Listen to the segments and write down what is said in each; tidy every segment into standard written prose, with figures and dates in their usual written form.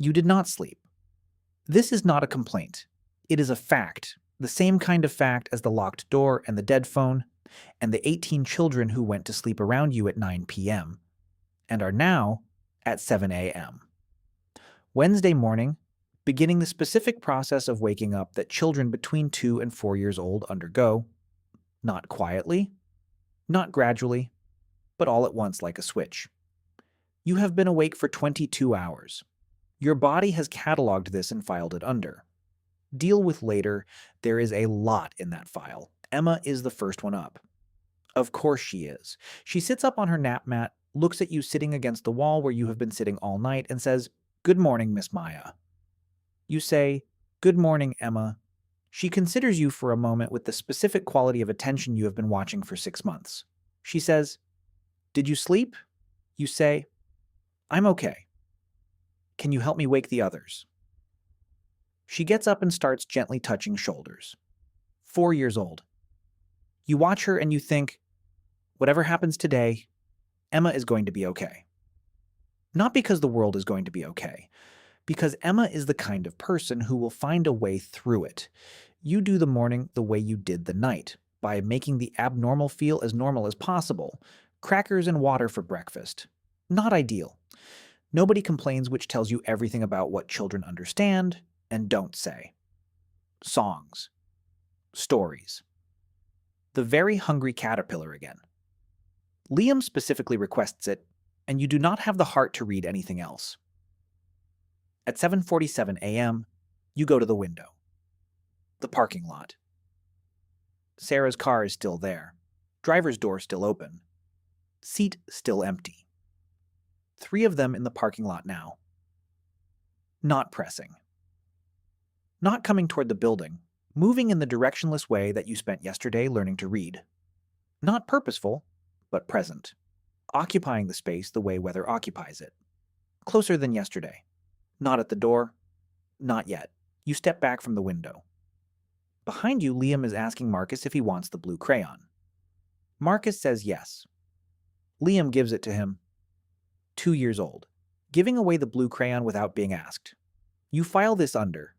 You did not sleep. This is not a complaint. It is a fact, the same kind of fact as the locked door and the dead phone, and the 18 children who went to sleep around you at 9 p.m. and are now at 7 a.m. Wednesday morning, beginning the specific process of waking up that children between 2 and 4 years old undergo, not quietly, not gradually, but all at once like a switch. You have been awake for 22 hours. Your body has cataloged this and filed it under. Deal with later, there is a lot in that file. Emma is the first one up. Of course she is. She sits up on her nap mat, looks at you sitting against the wall where you have been sitting all night, and says, "Good morning, Miss Maya." You say, "Good morning, Emma." She considers you for a moment with the specific quality of attention you have been watching for 6 months. She says, "Did you sleep?" You say, "I'm okay. Can you help me wake the others?" She gets up and starts gently touching shoulders. 4 years old. You watch her and you think, whatever happens today, Emma is going to be okay. Not because the world is going to be okay, because Emma is the kind of person who will find a way through it. You do the morning the way you did the night, by making the abnormal feel as normal as possible. Crackers and water for breakfast. Not ideal. Nobody complains, which tells you everything about what children understand and don't say. Songs. Stories. The very hungry caterpillar again. Liam specifically requests it, and you do not have the heart to read anything else. At 7:47 a.m., you go to the window. The parking lot. Sarah's car is still there. Driver's door still open. Seat still empty. 3 of them in the parking lot now. Not pressing. Not coming toward the building, moving in the directionless way that you spent yesterday learning to read. Not purposeful, but present. Occupying the space the way weather occupies it. Closer than yesterday. Not at the door. Not yet. You step back from the window. Behind you, Liam is asking Marcus if he wants the blue crayon. Marcus says yes. Liam gives it to him. 2 years old. Giving away the blue crayon without being asked. You file this under.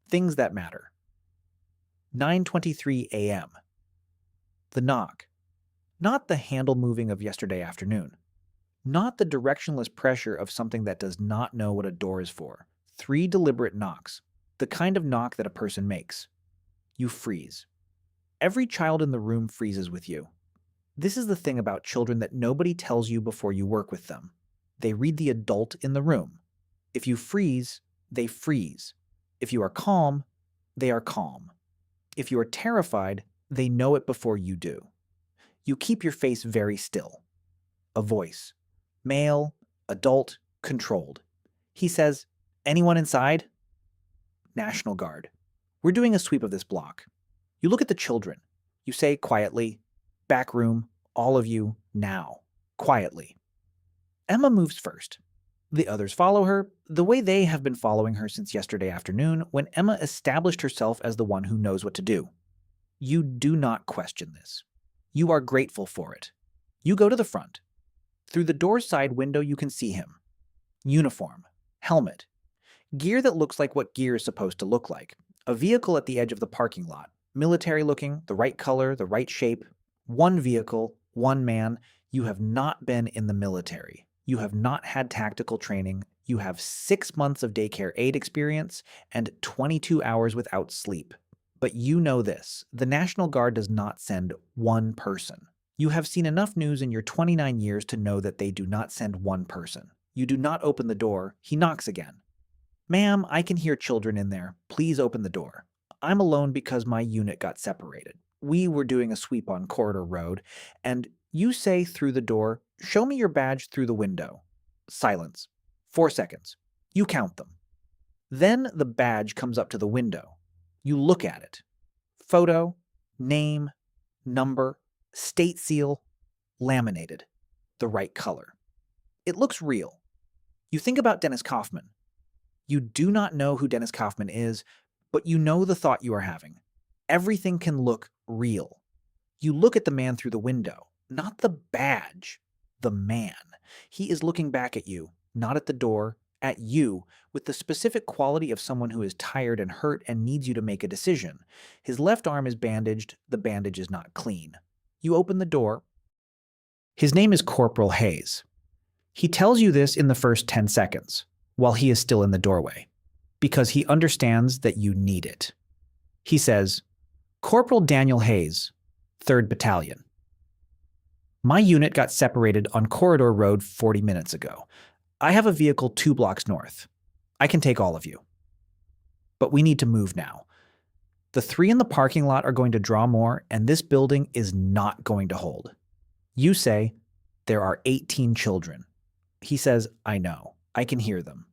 Things that matter. 9:23 a.m. The knock. Not the handle moving of yesterday afternoon. Not the directionless pressure of something that does not know what a door is for. 3 deliberate knocks. The kind of knock that a person makes. You freeze. Every child in the room freezes with you. This is the thing about children that nobody tells you before you work with them. They read the adult in the room. If you freeze, they freeze. If you are calm, they are calm. If you are terrified, they know it before you do. You keep your face very still. A voice. Male, adult, controlled. He says, "Anyone inside?" National Guard. We're doing a sweep of this block. You look at the children. You say quietly, "Back room, all of you, now." Quietly. Emma moves first. The others follow her, the way they have been following her since yesterday afternoon, when Emma established herself as the one who knows what to do. You do not question this. You are grateful for it. You go to the front. Through the door's side window you can see him. Uniform. Helmet. Gear that looks like what gear is supposed to look like. A vehicle at the edge of the parking lot. Military looking, the right color, the right shape. One vehicle, one man. You have not been in the military. You have not had tactical training. You have 6 months of daycare aid experience and 22 hours without sleep. But you know this. The National Guard does not send one person. You have seen enough news in your 29 years to know that they do not send one person. You do not open the door. He knocks again. "Ma'am, I can hear children in there. Please open the door. I'm alone because my unit got separated. We were doing a sweep on Corridor Road, and you say through the door, 'Show me your badge through the window.'" Silence. 4 seconds. You count them. Then the badge comes up to the window. You look at it. Photo, name, number, state seal, laminated. The right color. It looks real. You think about Dennis Kaufman. You do not know who Dennis Kaufman is, but you know the thought you are having. Everything can look real. You look at the man through the window, not the badge, the man. He is looking back at you, not at the door, at you, with the specific quality of someone who is tired and hurt and needs you to make a decision. His left arm is bandaged, the bandage is not clean. You open the door. His name is Corporal Hayes. He tells you this in the first 10 seconds, while he is still in the doorway, because he understands that you need it. He says, "Corporal Daniel Hayes, 3rd Battalion. My unit got separated on Corridor Road 40 minutes ago. I have a vehicle 2 blocks north. I can take all of you. But we need to move now. The 3 in the parking lot are going to draw more, and this building is not going to hold." You say, "There are 18 children." He says, "I know. I can hear them."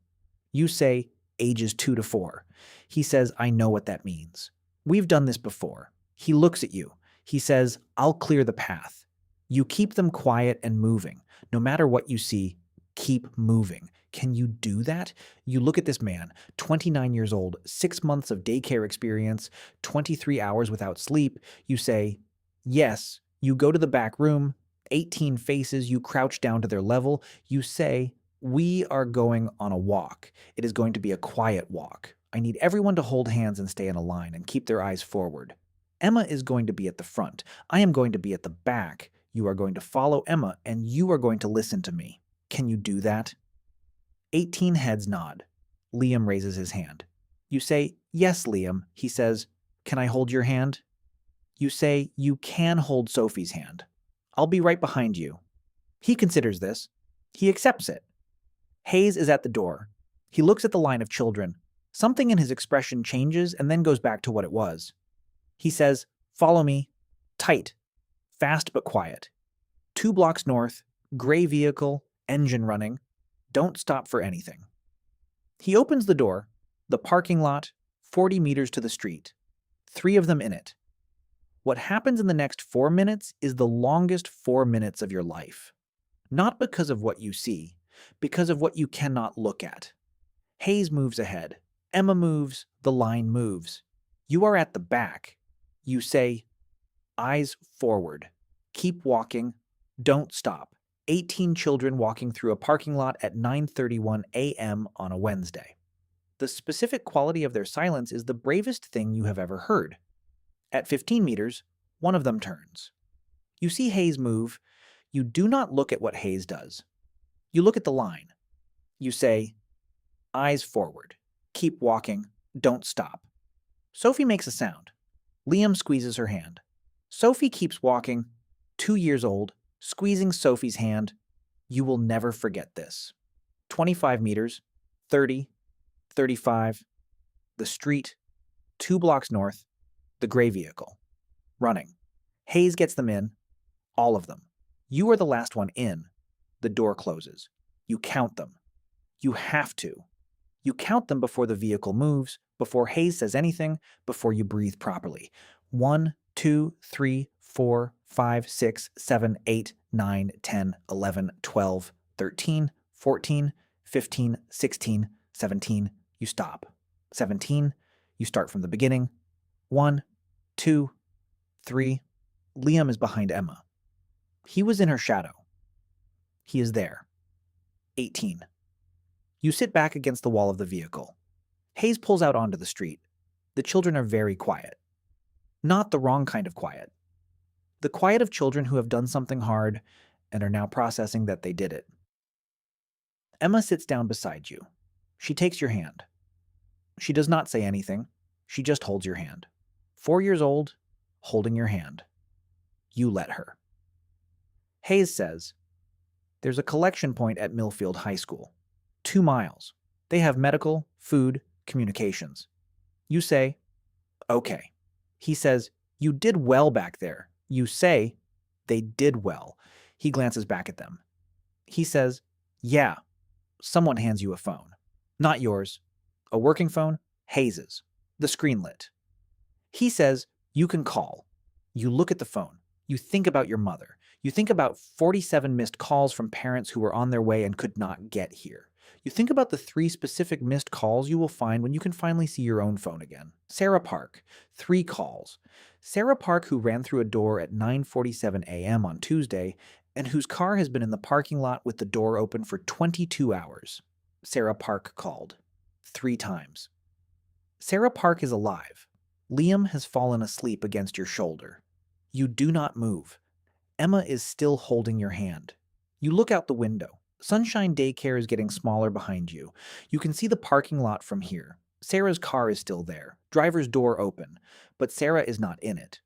You say, "Ages 2 to 4. He says, "I know what that means. We've done this before." He looks at you. He says, "I'll clear the path." You keep them quiet and moving. No matter what you see, keep moving. Can you do that? You look at this man, 29 years old, 6 months of daycare experience, 23 hours without sleep. You say, yes. You go to the back room, 18 faces, you crouch down to their level. You say, "We are going on a walk. It is going to be a quiet walk. I need everyone to hold hands and stay in a line and keep their eyes forward. Emma is going to be at the front. I am going to be at the back. You are going to follow Emma, and you are going to listen to me. Can you do that?" 18 heads nod. Liam raises his hand. You say, "Yes, Liam." He says, "Can I hold your hand?" You say, "You can hold Sophie's hand. I'll be right behind you." He considers this. He accepts it. Hayes is at the door. He looks at the line of children. Something in his expression changes and then goes back to what it was. He says, "Follow me. Tight. Fast but quiet. 2 blocks north, gray vehicle, engine running. Don't stop for anything." He opens the door, the parking lot, 40 meters to the street. 3 of them in it. What happens in the next 4 minutes is the longest 4 minutes of your life. Not because of what you see, because of what you cannot look at. Hayes moves ahead. Emma moves. The line moves. You are at the back. You say, "Eyes forward. Keep walking. Don't stop." 18 children walking through a parking lot at 9:31 a.m. on a Wednesday. The specific quality of their silence is the bravest thing you have ever heard. At 15 meters, one of them turns. You see Hayes move. You do not look at what Hayes does. You look at the line. You say, "Eyes forward. Keep walking. Don't stop." Sophie makes a sound. Liam squeezes her hand. Sophie keeps walking, 2 years old, squeezing Sophie's hand. You will never forget this. 25 meters, 30, 35, the street, 2 blocks north, the gray vehicle. Running. Hayes gets them in, all of them. You are the last one in. The door closes. You count them. You have to. You count them before the vehicle moves, before Hayes says anything, before you breathe properly. 1, 2, 3, 4, 5, 6, 7, 8, 9, 10, 11, 12, 13, 14, 15, 16, 17. You stop. 17. You start from the beginning. 1, 2, 3. Liam is behind Emma. He was in her shadow. He is there. 18. You sit back against the wall of the vehicle. Hayes pulls out onto the street. The children are very quiet. Not the wrong kind of quiet. The quiet of children who have done something hard and are now processing that they did it. Emma sits down beside you. She takes your hand. She does not say anything. She just holds your hand. 4 years old, holding your hand. You let her. Hayes says, "There's a collection point at Millfield High School. 2 miles. They have medical, food, communications." You say, "Okay." He says, "You did well back there." You say, "They did well." He glances back at them. He says, "Yeah." Someone hands you a phone. Not yours. A working phone? Hayes's. The screen lit. He says, "You can call." You look at the phone. You think about your mother. You think about 47 missed calls from parents who were on their way and could not get here. You think about the 3 specific missed calls you will find when you can finally see your own phone again. Sarah Park, 3 calls. Sarah Park, who ran through a door at 9:47 a.m. on Tuesday and whose car has been in the parking lot with the door open for 22 hours. Sarah Park called. 3 times. Sarah Park is alive. Liam has fallen asleep against your shoulder. You do not move. Emma is still holding your hand. You look out the window. Sunshine Daycare is getting smaller behind you. You can see the parking lot from here. Sarah's car is still there, driver's door open, but Sarah is not in it.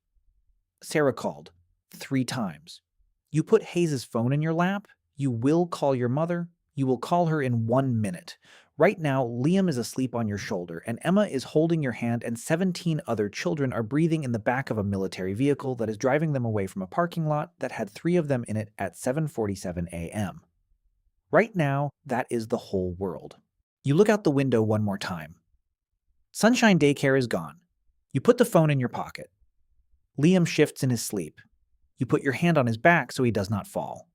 Sarah called 3 times. You put Hayes' phone in your lap. You will call your mother. You will call her in 1 minute. Right now, Liam is asleep on your shoulder, and Emma is holding your hand, and 17 other children are breathing in the back of a military vehicle that is driving them away from a parking lot that had 3 of them in it at 7:47 a.m. Right now, that is the whole world. You look out the window one more time. Sunshine Daycare is gone. You put the phone in your pocket. Liam shifts in his sleep. You put your hand on his back so he does not fall.